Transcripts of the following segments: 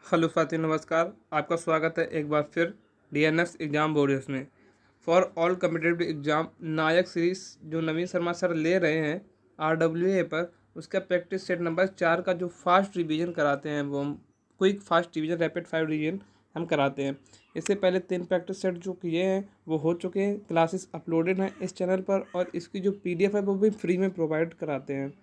Hello साथियों, नमस्कार। आपका स्वागत है एक बार फिर डीएनएस एग्ज़ाम वॉरियर्स में। For all competitive exam Nayak series जो नवीन शर्मा सर ले रहे हैं आरडब्ल्यूए पर, उसका प्रैक्टिस सेट नंबर 4 का जो फास्ट रिवीजन कराते हैं वो हम quick fast revision rapid fire revision हम कराते हैं। इससे पहले 3 प्रैक्टिस सेट जो किए हैं वो हो चुके हैं, क्लासेस अपलोडेड हैं इस चैनल पर, और इसकी जो पीडीएफ है वो भी फ्री में प्रोवाइड कराते हैं।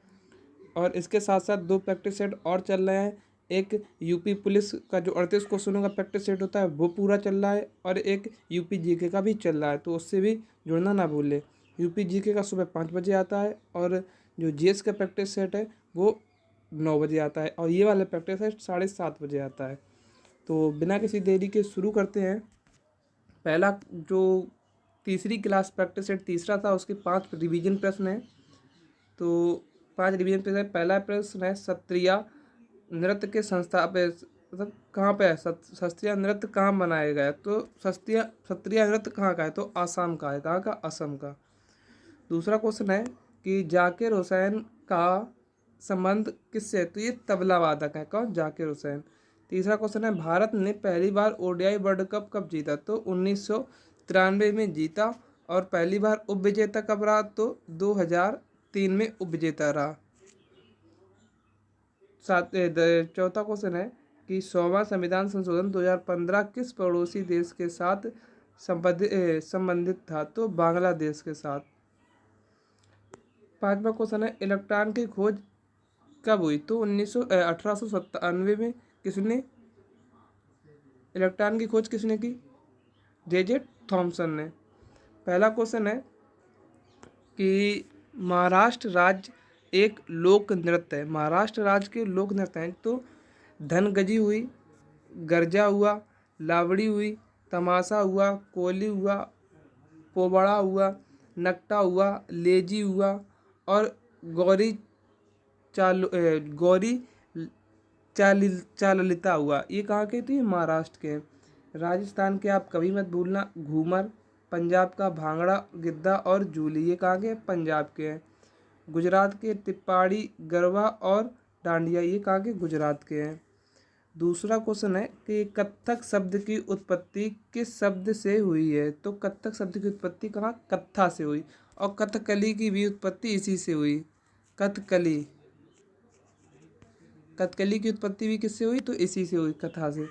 और इसके साथ साथ 2 प्रैक्टिस सेट और चल रहे हैं। एक यूपी पुलिस का जो 38 क्वेश्चनों का प्रैक्टिस सेट होता है वो पूरा चल रहा है, और एक यूपी जीके का भी चल रहा है, तो उससे भी जुड़ना ना भूलें। यूपी जीके का सुबह 5 बजे आता है, और जो जीएस का प्रैक्टिस सेट है वो 9 बजे आता है, और ये वाला प्रैक्टिस सेट 7:30 बजे आता है। तो बिना किसी देरी के शुरू करते हैं। पहला जो तीसरी क्लास प्रैक्टिस सेट तीसरा था, उसके 5 रिवीजन प्रश्न हैं। तो 5 रिवीजन प्रश्न है। पहला प्रश्न है सत्रिया नृत्य के संस्था पे, मतलब कहाँ पे है शास्त्रीय नृत्य कहाँ बनाया गया है? तो शास्त्रीय नृत्य कहाँ का है? तो आसाम का है। कहाँ का? असम का। दूसरा क्वेश्चन है कि जाकिर हुसैन का संबंध किससे है? तो ये तबला वादक है। कौन? जाकिर हुसैन। तीसरा क्वेश्चन है भारत ने पहली बार ओडीआई वर्ल्ड कप कब जीता? तो 1993 में जीता। और पहली बार उपविजेता कब रहा? तो 2003 में उपविजेता रहा। चौथा क्वेश्चन है कि 100वां संविधान संशोधन 2015 किस पड़ोसी देश के साथ संबंधित था? तो बांग्लादेश के साथ। पांचवा क्वेश्चन है इलेक्ट्रॉन की खोज कब हुई? तो 1897 में। किसने इलेक्ट्रॉन की खोज किसने की? जे थॉमसन ने। पहला क्वेश्चन है कि महाराष्ट्र राज्य एक लोक नृत्य है। महाराष्ट्र राज्य के लोक नृत्य हैं तो धनगजी हुई, गर्जा हुआ, लावड़ी हुई, तमाशा हुआ, कोली हुआ, पोबड़ा हुआ, नकटा हुआ, लेजी हुआ, और गौरी गौरी चाललिता हुआ। ये कहाँ के? तो ये महाराष्ट्र के हैं। राजस्थान के आप कभी मत भूलना घूमर। पंजाब का भांगड़ा, गिद्दा और जूली, ये कहाँ के? पंजाब के हैं। गुजरात के टिप्पाड़ी, गरबा और डांडिया, ये कहाँ के? गुजरात के हैं। दूसरा क्वेश्चन है कि कत्थक शब्द की उत्पत्ति किस शब्द से हुई है? तो कत्थक शब्द की उत्पत्ति कहाँ? कत्था से हुई। और कथकली की भी उत्पत्ति इसी से हुई। कथकली कथकली की उत्पत्ति भी किससे हुई? तो इसी से हुई, कथा से।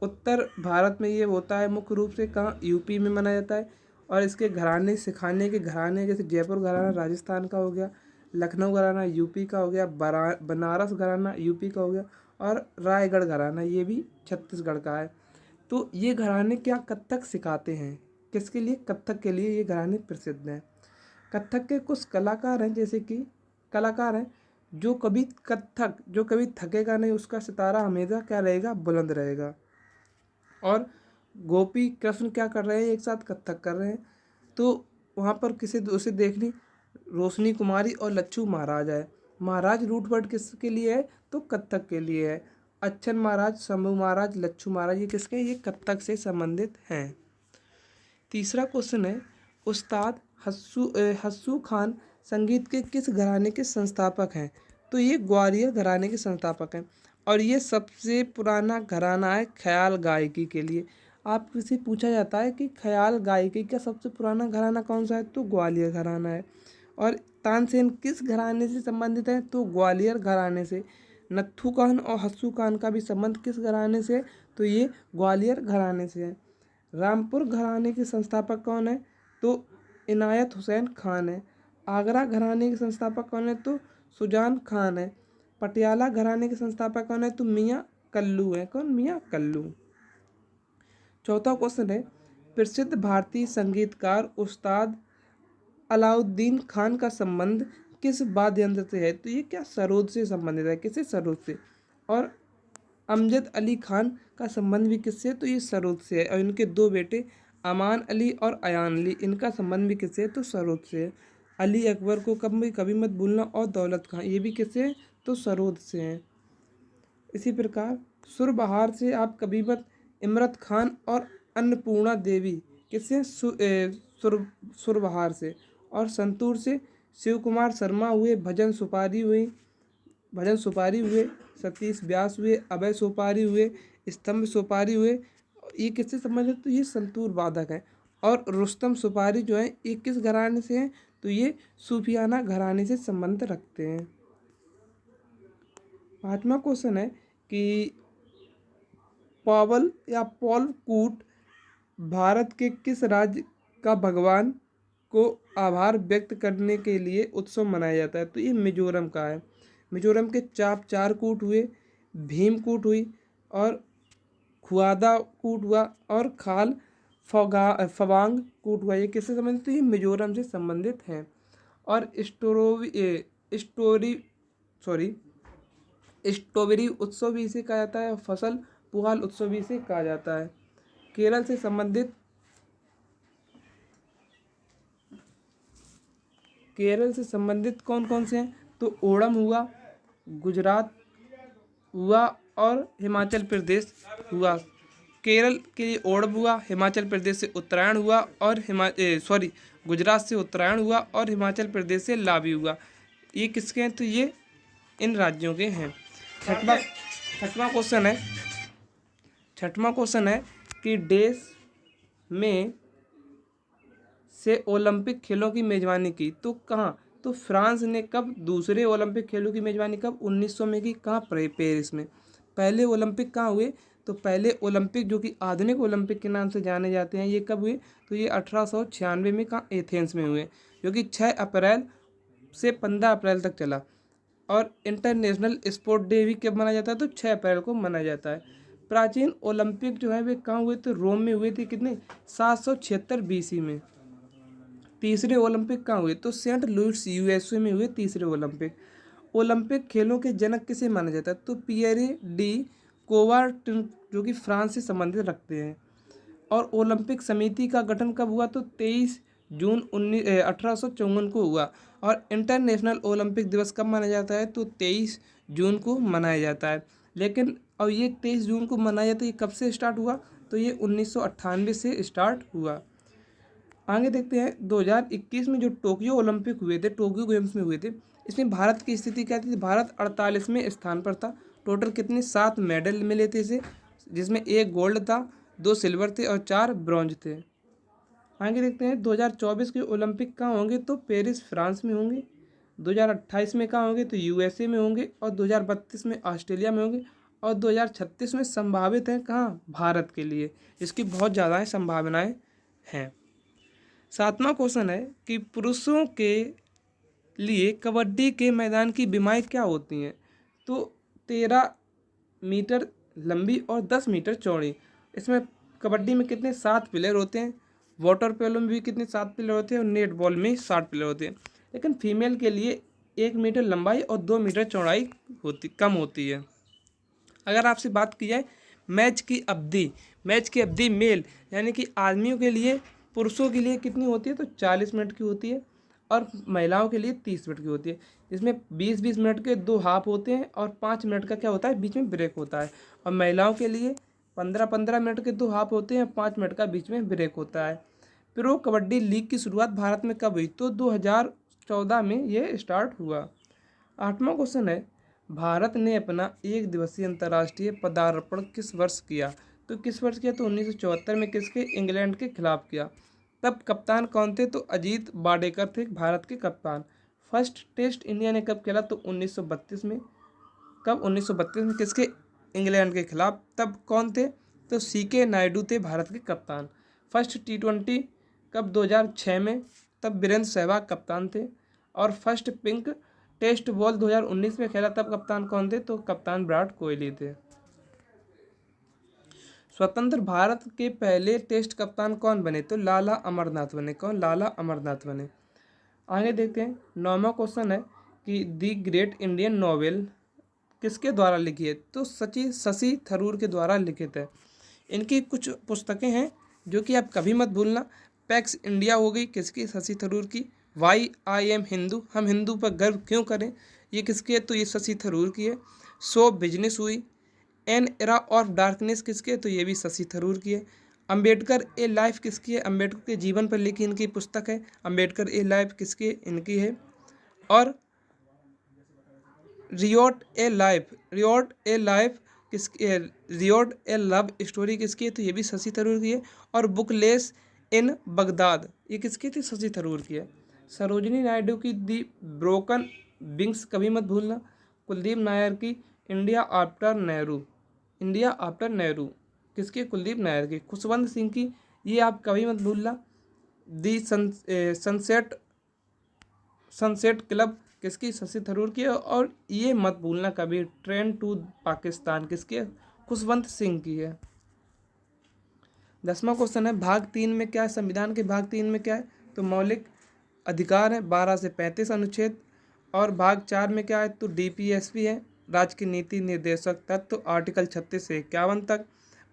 उत्तर भारत में ये होता है मुख्य रूप से कहाँ? यूपी में मनाया जाता है। और इसके घराने, सिखाने के घराने, जैसे जयपुर घराना राजस्थान का हो गया, लखनऊ घराना यूपी का हो गया, बनारस घराना यूपी का हो गया, और रायगढ़ घराना ये भी छत्तीसगढ़ का है। तो ये घराने क्या कथक सिखाते हैं? किसके लिए? कथक के लिए ये घराने प्रसिद्ध हैं। कथक के कुछ कलाकार हैं, जैसे कि कलाकार हैं जो कभी थकेगा नहीं, उसका सितारा हमेशा क्या रहेगा? बुलंद रहेगा। और गोपी कृष्ण क्या कर रहे हैं? एक साथ कथक कर रहे हैं। तो वहाँ पर किसी उसे देखनी रोशनी कुमारी और लच्छू महाराज है। महाराज रूट वर्ड किसके लिए है? तो कथक के लिए है। अच्छन महाराज, शंभू महाराज, लच्छू महाराज, ये किसके? ये कथक से संबंधित हैं। तीसरा क्वेश्चन है उस्ताद हस्सू खान संगीत के किस घराने के संस्थापक हैं? तो ये ग्वालियर घराने के संस्थापक हैं, और ये सबसे पुराना घराना है ख्याल गायकी के लिए। आपसे पूछा जाता है कि ख्याल गायकी का सबसे पुराना घराना कौन सा है? तो ग्वालियर घराना है। और तानसेन किस घराने से संबंधित है? तो ग्वालियर घराने से। नत्थू खान और हस्सू खान का भी संबंध किस घराने से? तो ये ग्वालियर घराने से है। रामपुर घराने के संस्थापक कौन है? तो इनायत हुसैन खान है। आगरा घराने के संस्थापक कौन है? तो सुजान खान है। पटियाला घराने के संस्थापक कौन है? तो मियाँ कल्लू है। कौन? मियाँ कल्लू। चौथा क्वेश्चन है प्रसिद्ध भारतीय संगीतकार उस्ताद अलाउद्दीन खान का संबंध किस वाद्य यंत्र से है? तो ये क्या? सरोद से संबंधित है। किससे? सरोद से। और अमजद अली खान का संबंध भी किससे है? तो ये सरोद से है। और इनके 2 बेटे अमान अली और अयान अली, इनका संबंध भी किससे है? तो सरोद से है। अली अकबर को कभी मत भूलना, और दौलत खां, ये भी किससे है? तो सरोद से हैं। इसी प्रकार सुरबहार से आप कभी मत इमरत खान और अन्नपूर्णा देवी किससे? सुरबहार से। और संतूर से शिव कुमार शर्मा हुए। भजन सुपारी हुए। सतीश व्यास हुए, अभय सोपारी हुए, स्तंभ सोपारी हुए। ये किससे संबंधित? तो ये संतूर वादक हैं। और रुस्तम सुपारी जो है ये किस घराने से हैं? तो ये सूफियाना घराने से संबंध रखते हैं। 5वां क्वेश्चन है कि पावल या पॉल कूट भारत के किस राज्य का भगवान को आभार व्यक्त करने के लिए उत्सव मनाया जाता है? तो ये मिजोरम का है। मिजोरम के चार कूट हुए, भीमकूट हुई और खुआदा कूट हुआ और खाल फवांग कूट हुआ। ये किससे संबंधित? तो ये मिजोरम से संबंधित हैं। और स्ट्रॉबेरी उत्सव भी इसे कहा जाता है और फसल पुहाल उत्सव भी इसे कहा जाता है। केरल से संबंधित कौन कौन से हैं? तो ओणम हुआ, गुजरात हुआ और हिमाचल प्रदेश हुआ। केरल के लिए ओणम हुआ, हिमाचल प्रदेश से उत्तरायण हुआ और गुजरात से उत्तरायण हुआ और हिमाचल प्रदेश से लावी हुआ। ये किसके हैं? तो ये इन राज्यों के हैं। छठवां क्वेश्चन है कि देश में से ओलंपिक खेलों की मेजबानी की तो कहाँ? तो फ्रांस ने कब दूसरे ओलंपिक खेलों की मेजबानी कब? 1900 में की। कहाँ? पेरिस में। पहले ओलंपिक कहाँ हुए? तो पहले ओलंपिक जो कि आधुनिक ओलंपिक के नाम से जाने जाते हैं, ये कब हुए? तो ये 1896 में कहाँ? एथेंस में हुए, जो कि 6 अप्रैल से 15 अप्रैल तक चला। और इंटरनेशनल स्पोर्ट डे भी कब मनाया जाता है? तो 6 अप्रैल को मनाया जाता है। प्राचीन ओलंपिक जो है वे कहाँ हुए? तो रोम में हुए थे। कितने? 776 BC में। तीसरे ओलंपिक कहाँ हुए? तो सेंट लुइस USA में हुए तीसरे ओलंपिक। ओलंपिक खेलों के जनक किसे माना जाता है? तो पियरे डी कोवार्टिन, जो कि फ्रांस से संबंधित रखते हैं। और ओलंपिक समिति का गठन कब हुआ? तो 23 जून 1854 को हुआ। और इंटरनेशनल ओलंपिक दिवस कब मनाया जाता है? तो 23 जून को मनाया जाता है। लेकिन अब ये 23 जून को मनाया जाता है, ये कब से स्टार्ट हुआ? तो ये 1998 से स्टार्ट हुआ। आगे देखते हैं 2021 में जो टोक्यो ओलंपिक हुए थे, टोक्यो गेम्स में हुए थे, इसमें भारत की स्थिति क्या थी? भारत 48वें स्थान पर था। टोटल कितने? 7 मेडल मिले थे इसे, जिसमें 1 गोल्ड था, 2 सिल्वर थे और 4 ब्रॉन्ज थे। आगे देखते हैं 2024 के ओलंपिक कहाँ होंगे? तो पेरिस फ्रांस में होंगे। 2028 में कहाँ होंगे? तो USA में होंगे। और 2032 में ऑस्ट्रेलिया में होंगे। और 2036 में संभावित है कहाँ? भारत के लिए। इसकी बहुत ज़्यादा संभावनाएं हैं। 7वां क्वेश्चन है कि पुरुषों के लिए कबड्डी के मैदान की बीमाएँ क्या होती हैं? तो 13 मीटर लंबी और 10 मीटर चौड़ी। इसमें कबड्डी में कितने? 7 प्लेयर होते हैं। वाटर पोलो में भी कितने? 7 प्लेयर होते हैं। और नेट बॉल में 60 प्लेयर होते हैं। लेकिन फीमेल के लिए 1 मीटर लंबाई और 2 मीटर चौड़ाई कम होती है। अगर आपसे बात की जाए मैच की अवधि मेल यानी कि आदमियों के लिए, पुरुषों के लिए कितनी होती है? तो 40 मिनट की होती है। और महिलाओं के लिए 30 मिनट की होती है। इसमें 20-20 मिनट के 2 हाफ होते हैं और 5 मिनट का क्या होता है? बीच में ब्रेक होता है। और महिलाओं के लिए 15-15 मिनट के 2 हाफ होते हैं, 5 मिनट का बीच में ब्रेक होता है। प्रो कबड्डी लीग की शुरुआत भारत में कब हुई? तो 2014 में ये स्टार्ट हुआ। 8वां क्वेश्चन है भारत ने अपना 1 दिवसीय अंतर्राष्ट्रीय पदार्पण किस वर्ष किया? तो किस वर्ष किया? तो 1974 में। किसके? इंग्लैंड के खिलाफ किया। तब कप्तान कौन थे? तो अजीत वाडेकर थे भारत के कप्तान। फर्स्ट टेस्ट इंडिया ने कब खेला? तो 1932 में। कब? 1932 में। किसके? इंग्लैंड के खिलाफ। तब कौन थे? तो CK नायडू थे भारत के कप्तान। फर्स्ट T20 कब? 2006 में। तब वीरेंद्र सहवाग कप्तान थे। और फर्स्ट पिंक टेस्ट बॉल 2019 में खेला। तब कप्तान कौन थे? तो कप्तान विराट कोहली थे। स्वतंत्र भारत के पहले टेस्ट कप्तान कौन बने? तो लाला अमरनाथ बने। कौन? लाला अमरनाथ बने। आगे देखते हैं 9वां क्वेश्चन है कि दी ग्रेट इंडियन नॉवेल किसके द्वारा लिखी है? तो शशि थरूर के द्वारा लिखित है। इनकी कुछ पुस्तकें हैं जो कि आप कभी मत भूलना। पैक्स इंडिया हो गई, किसकी? शशि थरूर की। वाई आई एम हिंदू, हम हिंदू पर गर्व क्यों करें, ये किसकी है? तो ये शशि थरूर की है। सो बिजनेस हुई। एन एरा ऑफ डार्कनेस किसके? तो ये भी शशि थरूर की है। अंबेडकर ए लाइफ किसकी है? अंबेडकर के जीवन पर लिखी इनकी पुस्तक है। अंबेडकर ए लाइफ किसकी? इनकी है। और रियोट ए लाइफ, रियोट ए लव स्टोरी किसकी है? तो ये भी शशि थरूर की है। और बुकलेस इन बगदाद, ये किसकी थी? शशि थरूर की है। सरोजिनी नायडू की दी ब्रोकन विंग्स कभी मत भूलना। कुलदीप नायर की India after Nehru, India after Nehru किसकी? कुलदीप नायर की। खुशवंत सिंह की, ये आप कभी मत भूलना, दी सनसेट सनसेट क्लब किसकी? शशि थरूर की है। और ये मत भूलना कभी, ट्रेन टू पाकिस्तान किसकी है? खुशवंत सिंह की है। 10वां क्वेश्चन है भाग 3 में क्या है? संविधान के भाग 3 में क्या है? तो मौलिक अधिकार है 12 से 35 अनुच्छेद। और भाग 4 में क्या है? तो डीपीएसपी है, राज्य की नीति निर्देशक तत्व, आर्टिकल 36 से 51 तक।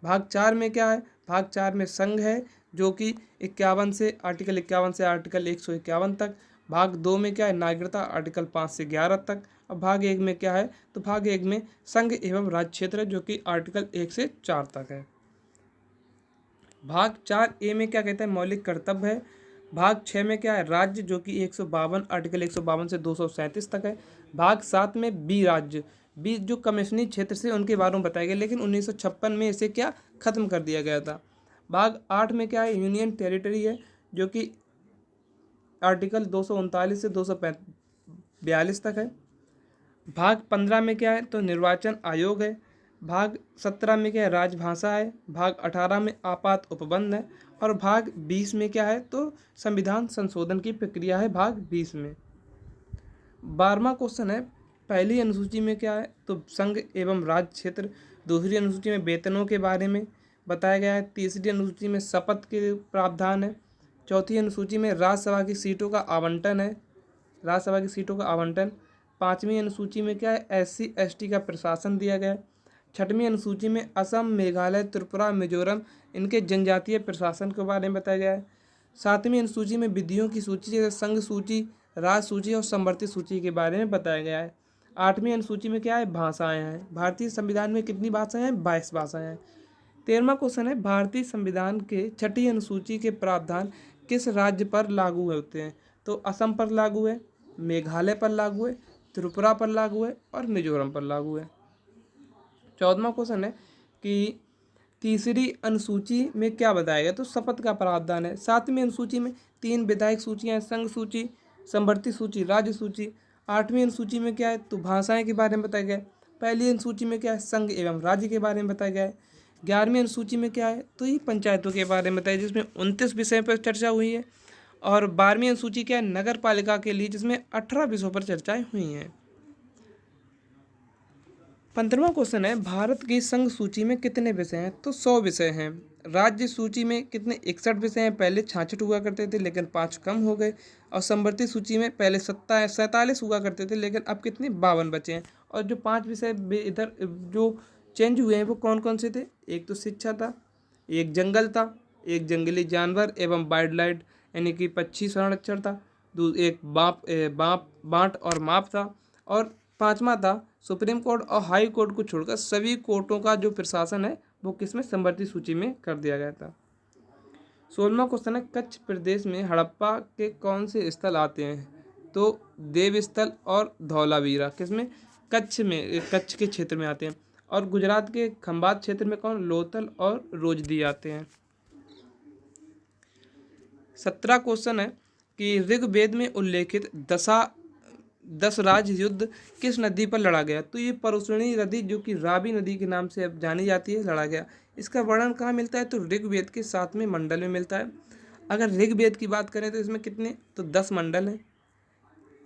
भाग 4 में क्या है? भाग 4 में संघ है, जो कि 51 से आर्टिकल 151 तक। भाग 2 में क्या है? नागरिकता, आर्टिकल 5 से 11 तक। और भाग 1 में क्या है? तो भाग 1 में संघ एवं राज्य क्षेत्र है, जो कि आर्टिकल 1 से 4 तक है। भाग 4 ए में क्या कहता है? मौलिक कर्तव्य है। भाग 6 में क्या है? राज्य, जो कि 152 आर्टिकल 152 से 237 तक है। भाग 7 में बी राज्य, बी जो कमिश्नरी क्षेत्र से उनके बारे में बताया गया, लेकिन 1956 में इसे क्या खत्म कर दिया गया था। भाग 8 में क्या है? यूनियन टेरिटरी है, जो कि आर्टिकल 239 से 242 तक है। भाग 15 में क्या है? तो निर्वाचन आयोग है। भाग 17 में क्या है? राजभाषा है। भाग 18 में आपात उपबंध है। और भाग 20 में क्या है? तो संविधान संशोधन की प्रक्रिया है, भाग 20 में। 12वां क्वेश्चन है पहली अनुसूची में क्या है? तो संघ एवं राज्य क्षेत्र। दूसरी अनुसूची में वेतनों के बारे में बताया गया है। तीसरी अनुसूची में शपथ के प्रावधान है। चौथी अनुसूची में राज्यसभा की सीटों का आवंटन है, राज्यसभा की सीटों का आवंटन। 5वीं अनुसूची में क्या है? SC ST का प्रशासन दिया गया है। 6वीं अनुसूची में असम, मेघालय, त्रिपुरा, मिजोरम, इनके जनजातीय प्रशासन के बारे में बताया गया है। 7वीं अनुसूची में विधियों की सूची, जैसे संघ सूची, राज्य सूची और समवर्ती सूची के बारे में बताया गया है। 8वीं अनुसूची में क्या है? भाषाएं हैं। भारतीय संविधान में कितनी भाषाएं हैं? 22 भाषाएं हैं। 13वां क्वेश्चन है भारतीय संविधान के 6ठी अनुसूची के प्रावधान किस राज्य पर लागू होते हैं? तो असम पर लागू है, मेघालय पर लागू है, त्रिपुरा पर लागू है और मिजोरम पर लागू है। 14वां क्वेश्चन है कि तीसरी अनुसूची में क्या बताया गया? तो शपथ का प्रावधान है। 7वीं अनुसूची में 3 विधायक सूचियाँ, संघ सूची, समवर्ती सूची, राज्य सूची। 8वीं अनुसूची में क्या है? तो भाषाएं के बारे में बताया गया है। पहली अनुसूची में क्या है? संघ एवं राज्य के बारे में बताया गया है। 11वीं अनुसूची में क्या है? तो ये पंचायतों के बारे में बताया, जिसमें 29 विषय पर चर्चा हुई है। और 12वीं अनुसूची क्या है? नगर पालिका के लिए, जिसमें 18 विषयों पर चर्चाएं हुई हैं। 15वां क्वेश्चन है भारत की संघ सूची में कितने विषय हैं? तो 100 विषय हैं। राज्य सूची में कितने? 61 विषय हैं। पहले 66 हुआ करते थे, लेकिन 5 कम हो गए। और समवर्ती सूची में पहले 47 हुआ करते थे, लेकिन अब कितने? 52 बचे हैं। और जो 5 विषय इधर जो चेंज हुए हैं वो कौन कौन से थे? एक तो शिक्षा था, एक जंगल था, एक जंगली जानवर एवं वाइल्ड लाइफ यानी कि पक्षी संरक्षण था, एक बाँट और माप था, और 5वां था सुप्रीम कोर्ट और हाई कोर्ट को छोड़कर सभी कोर्टों का जो प्रशासन है वो किसमें? समवर्ती सूची में कर दिया गया था। 16वां क्वेश्चन है कच्छ प्रदेश में हड़प्पा के कौन से स्थल आते हैं? तो देव स्थल और धौलावीरा किसमें? कच्छ में, कच्छ के क्षेत्र में आते हैं। और गुजरात के खंभात क्षेत्र में कौन? लोथल और रोजदी आते हैं। 17 क्वेश्चन है कि ऋग्वेद में उल्लेखित 10 राज्य युद्ध किस नदी पर लड़ा गया? तो ये परुष्णी नदी, जो कि रावी नदी के नाम से अब जानी जाती है, लड़ा गया। इसका वर्णन कहाँ मिलता है? तो ऋग्वेद के 7वें मंडल में मिलता है। अगर ऋग्वेद की बात करें तो इसमें कितने? तो 10 मंडल हैं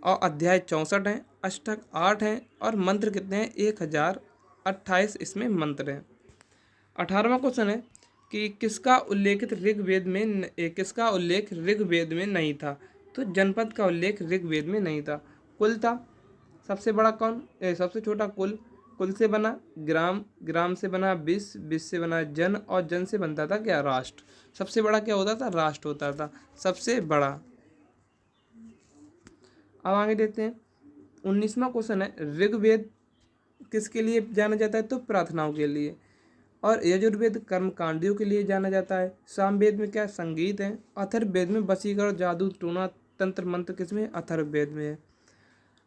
और अध्याय 64 हैं, अष्टक 8 हैं और मंत्र कितने हैं? 1028 इसमें मंत्र हैं। 18वां क्वेश्चन है कि किसका उल्लेख ऋग्वेद में नहीं था? तो जनपद का उल्लेख ऋग्वेद में नहीं था। कुल था, सबसे बड़ा कौन? सबसे छोटा कुल, कुल से बना ग्राम, ग्राम से बना विश्व, विश्व से बना जन और जन से बनता था क्या? राष्ट्र। सबसे बड़ा क्या होता था? राष्ट्र होता था सबसे बड़ा। अब आगे देखते हैं 19वां क्वेश्चन है ऋग्वेद किसके लिए जाना जाता है? तो प्रार्थनाओं के लिए। और यजुर्वेद कर्मकांडियों के लिए जाना जाता है। सामवेद में क्या? संगीत है। अथर्ववेद में वशीकरण, जादू टोना, तंत्र मंत्र किसमें? अथर्ववेद में है।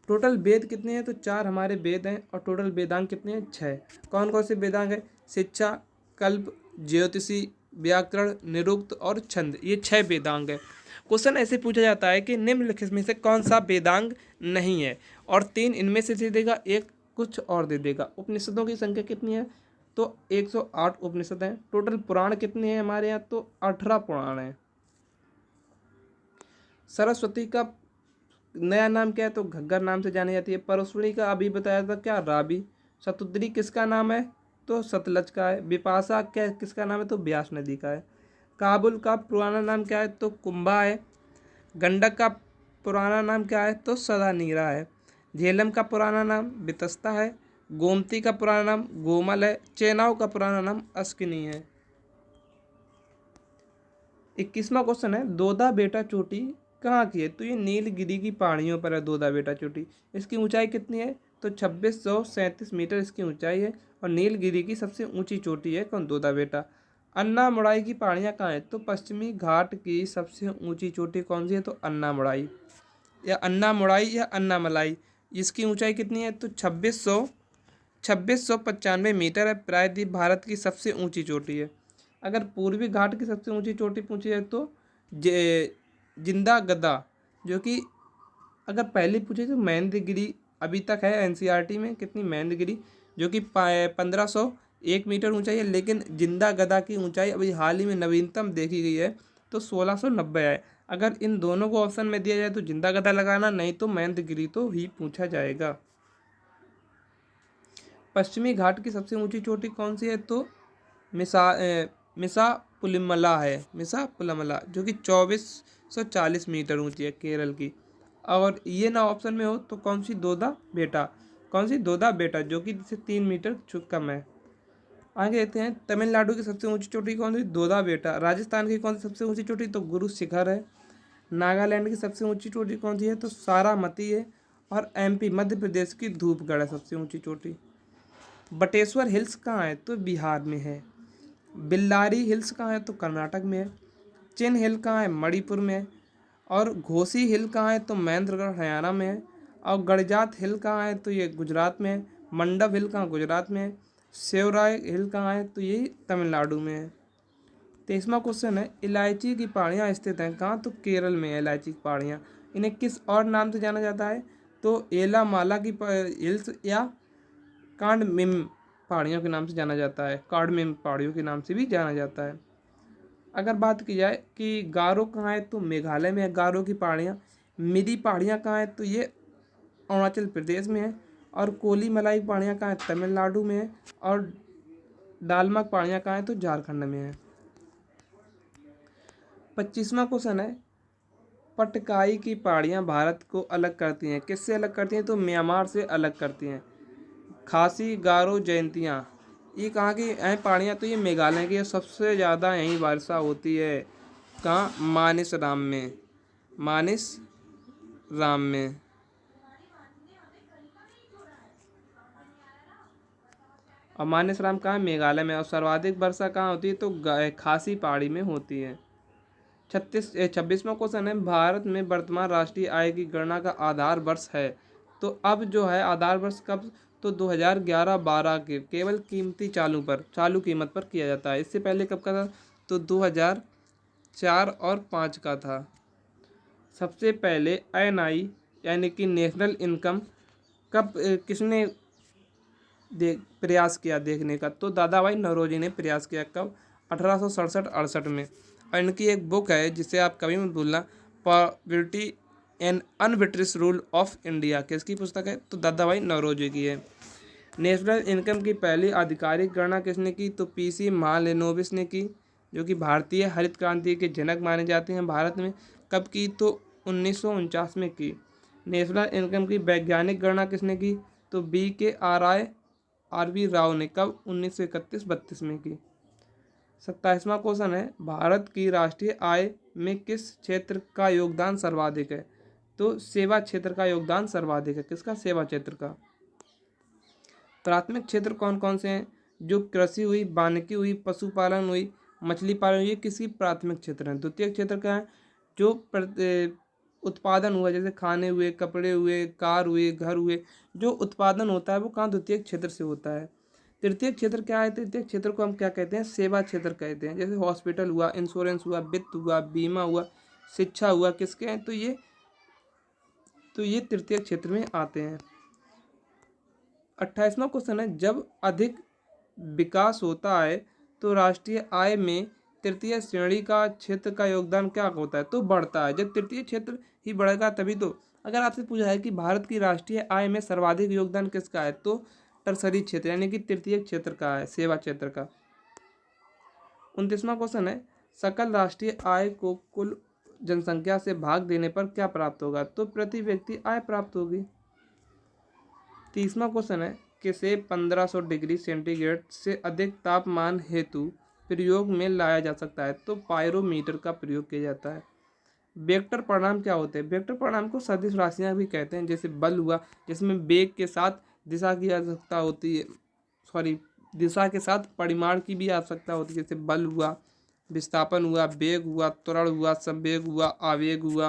टोटल वेद कितने हैं? तो 4 हमारे वेद हैं। और टोटल वेदांग कितने हैं? 6। कौन कौन से वेदांग हैं? शिक्षा, कल्प, ज्योतिषी, व्याकरण, निरुक्त और छंद, ये 6 वेदांग है। क्वेश्चन ऐसे पूछा जाता है कि निम्नलिखित में से कौन सा वेदांग नहीं है, और 3 इनमें से दे देगा, एक कुछ और दे देगा। उपनिषदों की संख्या कितनी है? तो 108 उपनिषद हैं। टोटल पुराण कितने हैं हमारे यहाँ? तो 18 पुराण हैं। सरस्वती का नया नाम क्या है? तो घग्गर नाम से जानी जाती है। परशुणी का अभी बताया था क्या? राबी। शतुद्री किसका नाम है? तो सतलज का है। बिपाशा क्या किसका नाम है? तो ब्यास नदी का है। काबुल का पुराना नाम क्या है? तो कुंभा है। गंडक का पुराना नाम क्या है? तो सदा नीरा है। झेलम का पुराना नाम बितस्ता है। गोमती का पुराना नाम गोमल है। चेनाब का पुराना नाम अस्किनी है। 21वां क्वेश्चन है, दोदा बेटा चोटी कहाँ की है? तो ये नीलगिरी की पहाड़ियों पर है दोदा बेटा चोटी। इसकी ऊंचाई कितनी है? तो 2637 मीटर इसकी ऊंचाई है। और नीलगिरी की सबसे ऊंची चोटी है कौन? दोदा बेटा। अन्नामुड़ाई की पहाड़ियाँ कहाँ हैं? तो पश्चिमी घाट की सबसे ऊंची चोटी कौन सी है? तो अन्नामुड़ाई या अन्नामुड़ाई या अन्नामलाई। इसकी ऊंचाई कितनी है? तो 2695 मीटर है। प्रायद्वीप भारत की सबसे ऊंची चोटी है। अगर पूर्वी घाट की सबसे ऊंची चोटी पूछी है तो जिंदा गदा, जो कि अगर पहले पूछे तो महेंद्रगिरी अभी तक है एनसीईआरटी में। कितनी? महेंद्रगिरी, जो कि 1501 मीटर ऊंचाई है। लेकिन जिंदा गदा की ऊंचाई अभी हाल ही में नवीनतम देखी गई है तो 1690 है। अगर इन दोनों को ऑप्शन में दिया जाए तो जिंदा गदा लगाना, नहीं तो महेंद्रगिरी तो ही पूछा जाएगा। पश्चिमी घाट की सबसे ऊंची चोटी कौन सी है? तो मिसा पुलिमला है। मिसा पुलिमला, जो कि 2440 मीटर ऊंची है, केरल की। और ये ना ऑप्शन में हो तो कौन सी? दोदा बेटा। कौन सी? दोदा बेटा, जो कि 3 मीटर कम है। आगे देखते हैं, तमिलनाडु की सबसे ऊंची चोटी कौन सी? दोदा बेटा। राजस्थान की कौन सी सबसे ऊंची चोटी? तो गुरु शिखर है। नागालैंड की सबसे ऊंची चोटी कौन सी है? तो सारामती है। और एमपी मध्य प्रदेश की धूपगढ़ है सबसे ऊंची चोटी। बटेश्वर हिल्स कहाँ है? तो बिहार में है। बिल्लारी हिल्स कहाँ है? तो कर्नाटक में है। चिन हिल कहाँ है? मणिपुर में है। और घोसी हिल कहाँ है? तो महेंद्रगढ़ हरियाणा में है। और गड़जात हिल कहाँ है? तो ये गुजरात में है। मंडप हिल कहाँ? गुजरात में है। सेवराय हिल कहाँ है? तो ये तमिलनाडु में है। 23वां क्वेश्चन है, इलायची की पहाड़ियाँ स्थित हैं कहाँ? तो केरल में है इलायची की पहाड़ियाँ। इन्हें किस और नाम से जाना जाता है? तो एलामाला की हिल्स या कांडमिम पहाड़ियों के नाम से जाना जाता है। कांडमिम पहाड़ियों के नाम से भी जाना जाता है। अगर बात की जाए कि गारो कहाँ है? तो मेघालय में है गारो की पहाड़ियाँ। मिरी पहाड़ियाँ कहाँ है? तो ये अरुणाचल प्रदेश में है। और कोलीमलाई पहाड़ियाँ कहाँ है? तमिलनाडु में है। और डालमक पहाड़ियाँ कहाँ है? तो झारखंड में है। 25वां क्वेश्चन है, पटकाई की पहाड़ियाँ भारत को अलग करती हैं। किससे अलग करती हैं? तो म्यांमार से अलग करती हैं। खासी, गारो, जयंतियाँ, ये कहाँ की हैं पहाड़ियाँ? तो ये मेघालय की है। सबसे ज़्यादा यहीं वर्षा होती है। कहाँ? मानिस राम में। मानिस राम में। और मानिस राम कहाँ? मेघालय में। और सर्वाधिक वर्षा कहाँ होती है? तो खासी पहाड़ी में होती है। 26वां क्वेश्चन है, भारत में वर्तमान राष्ट्रीय आय की गणना का आधार वर्ष है। तो अब जो है आधार वर्ष कब? तो 2011-12 के केवल कीमती चालू कीमत पर किया जाता है। इससे पहले कब का था? तो 2004 और 5 का था। सबसे पहले एनआई यानी कि नेशनल इनकम कब किसने प्रयास किया देखने का? तो दादा भाई नौरोजी ने प्रयास किया। कब? 1867-68 में। और इनकी एक बुक है जिसे आप कभी मत भूलना, poverty and un-British rule of India. किसकी पुस्तक है? तो दादा भाई नौरोजी की है। नेशनल इनकम की पहली आधिकारिक गणना किसने की? तो पीसी महालेनोबिस ने की, जो कि भारतीय हरित क्रांति के जनक माने जाते हैं भारत में। कब की? तो 1949 में की। नेशनल इनकम की वैज्ञानिक गणना किसने की? तो BKRI राव ने। कब? 1931-32 में की। 27वां क्वेश्चन है, भारत की राष्ट्रीय आय में किस क्षेत्र का योगदान सर्वाधिक है? तो सेवा क्षेत्र का योगदान सर्वाधिक है। किसका? सेवा क्षेत्र का। प्राथमिक क्षेत्र कौन कौन से हैं? जो कृषि हुई, वानिकी हुई, पशुपालन हुई, मछली पालन हुई, किसकी प्राथमिक क्षेत्र है? द्वितीय क्षेत्र क्या है? जो उत्पादन हुआ, जैसे खाने हुए, कपड़े हुए, कार हुए, घर हुए, जो उत्पादन होता है वो कहाँ द्वितीयक क्षेत्र से होता है। तृतीयक क्षेत्र क्या है? तृतीयक क्षेत्र को हम क्या कहते हैं? सेवा क्षेत्र कहते हैं। जैसे हॉस्पिटल हुआ, इंश्योरेंस हुआ, वित्त हुआ, बीमा हुआ, शिक्षा हुआ, किसके हैं? तो ये तृतीयक क्षेत्र में आते हैं। 28वां क्वेश्चन है, जब अधिक विकास होता है तो राष्ट्रीय आय में तृतीय श्रेणी का क्षेत्र का योगदान क्या होता है? तो बढ़ता है। जब तृतीय क्षेत्र ही बढ़ेगा तभी तो। अगर आपसे पूछा है कि भारत की राष्ट्रीय आय में सर्वाधिक योगदान किसका है, तो टर्सरी क्षेत्र यानी कि तृतीय क्षेत्र का है, सेवा क्षेत्र का। 29वां क्वेश्चन है, सकल राष्ट्रीय आय को कुल जनसंख्या से भाग देने पर क्या प्राप्त होगा? तो प्रति व्यक्ति आय प्राप्त होगी। 30वां क्वेश्चन है, किसे 1500 डिग्री सेंटीग्रेड से अधिक तापमान हेतु प्रयोग में लाया जा सकता है? तो पायरोमीटर का प्रयोग किया जाता है। वेक्टर परिणाम क्या होते हैं? वेक्टर परिणाम को सदिश राशियां भी कहते हैं। जैसे बल हुआ, जिसमें वेग के साथ दिशा की आवश्यकता होती है, दिशा के साथ परिमाण की भी आवश्यकता होती है। जैसे बल हुआ, विस्थापन हुआ, वेग हुआ, त्वरण हुआ, संवेग हुआ, आवेग हुआ।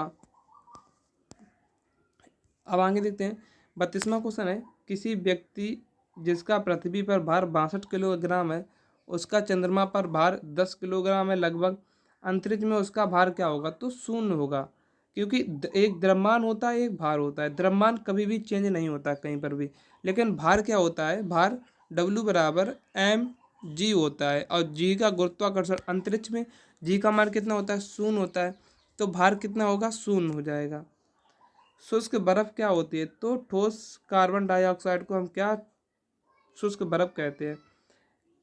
अब आगे देखते हैं। 32वां क्वेश्चन है, किसी व्यक्ति जिसका पृथ्वी पर भार 62 किलोग्राम है, उसका चंद्रमा पर भार 10 किलोग्राम है लगभग, अंतरिक्ष में उसका भार क्या होगा? तो 0 होगा, क्योंकि एक द्रव्यमान होता है, एक भार होता है। द्रव्यमान कभी भी चेंज नहीं होता कहीं पर भी, लेकिन भार क्या होता है? भार W बराबर mg होता है, और g का गुरुत्वाकर्षण अंतरिक्ष में g का मान कितना होता है? 0 होता है, तो भार कितना होगा? 0 हो जाएगा। शुष्क बर्फ क्या होती है? तो ठोस कार्बन डाइऑक्साइड को हम क्या शुष्क बर्फ कहते हैं।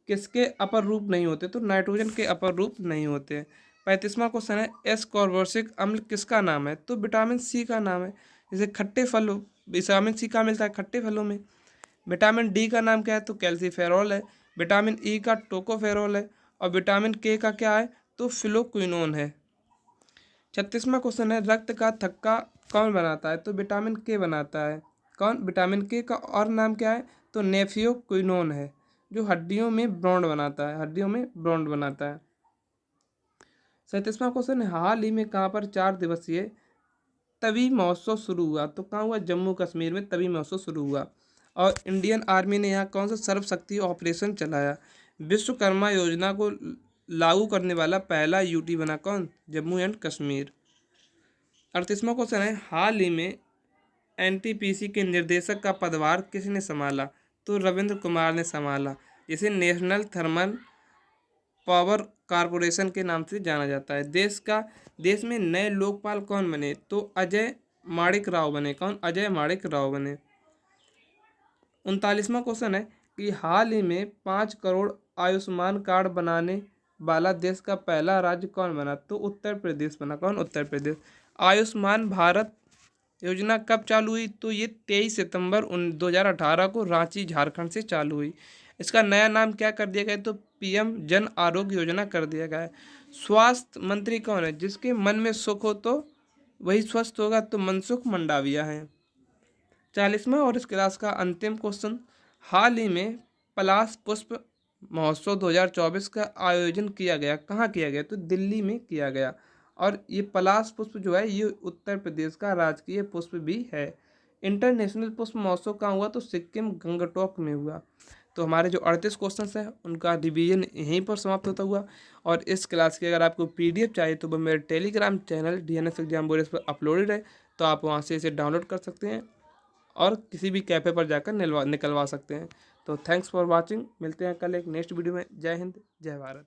किसके अपर रूप नहीं होते? तो नाइट्रोजन के अपर रूप नहीं होते। 35वां क्वेश्चन है, एस्कॉर्बोसिक अम्ल किसका नाम है? तो विटामिन सी का नाम है। जैसे खट्टे फल, विटामिन सी का मिलता है खट्टे फलों में। विटामिन डी का नाम क्या है? तो कैल्सीफेरॉल है। विटामिन ई का टोकोफेरॉल है। और विटामिन के का क्या है? तो फिलोक्विनोन है। 36वां क्वेश्चन है, रक्त का थक्का कौन बनाता है? तो विटामिन के बनाता है। कौन? विटामिन के का और नाम क्या है? तो नेफियोक्विनोन है, जो हड्डियों में बॉन्ड बनाता है, हड्डियों में बॉन्ड बनाता है। 37वां क्वेश्चन है, हाल ही में कहाँ पर 4 दिवसीय तवी महोत्सव शुरू हुआ? तो कहाँ हुआ? जम्मू कश्मीर में तवी महोत्सव शुरू हुआ। और इंडियन आर्मी ने यहाँ कौन सा सर्वशक्ति ऑपरेशन चलाया? विश्वकर्मा योजना को लागू करने वाला पहला यूटी बना कौन? जम्मू एंड कश्मीर। 38वां क्वेश्चन है, हाल ही में एनटीपीसी के निर्देशक का पदभार किसने संभाला? तो रविंद्र कुमार ने संभाला, जिसे नेशनल थर्मल पावर कॉरपोरेशन के नाम से जाना जाता है। देश में नए लोकपाल कौन बने? तो अजय माणिक राव बने। कौन? अजय माणिक राव बने। 39वां क्वेश्चन है कि हाल ही में 5 करोड़ आयुष्मान कार्ड बनाने वाला देश का पहला राज्य कौन बना? तो उत्तर प्रदेश बना। कौन? उत्तर प्रदेश। आयुष्मान भारत योजना कब चालू हुई? तो ये 23 सितंबर 2018 को रांची झारखंड से चालू हुई। इसका नया नाम क्या कर दिया गया? तो पीएम जन आरोग्य योजना कर दिया गया है। स्वास्थ्य मंत्री कौन है? जिसके मन में सुख हो तो वही स्वस्थ होगा, तो मनसुख मंडाविया है। 40वां और इस क्लास का अंतिम क्वेश्चन, हाल ही में पलाश पुष्प महोत्सव 2024 का आयोजन किया गया, कहाँ किया गया? तो दिल्ली में किया गया। और ये पलाश पुष्प जो है ये उत्तर प्रदेश का राजकीय पुष्प भी है। इंटरनेशनल पुष्प महोत्सव कहाँ हुआ? तो सिक्किम गंगटोक में हुआ। तो हमारे जो 38 क्वेश्चन हैं उनका रिवीजन यहीं पर समाप्त होता हुआ। और इस क्लास की अगर आपको पीडीएफ चाहिए तो वह मेरे Telegram channel DNS exam warriors पर अपलोडेड है, तो आप वहाँ से इसे डाउनलोड कर सकते हैं और किसी भी कैफ़े पर जाकर निकलवा सकते हैं। तो थैंक्स फॉर वॉचिंग। मिलते हैं कल एक नेक्स्ट वीडियो में। जय हिंद, जय भारत।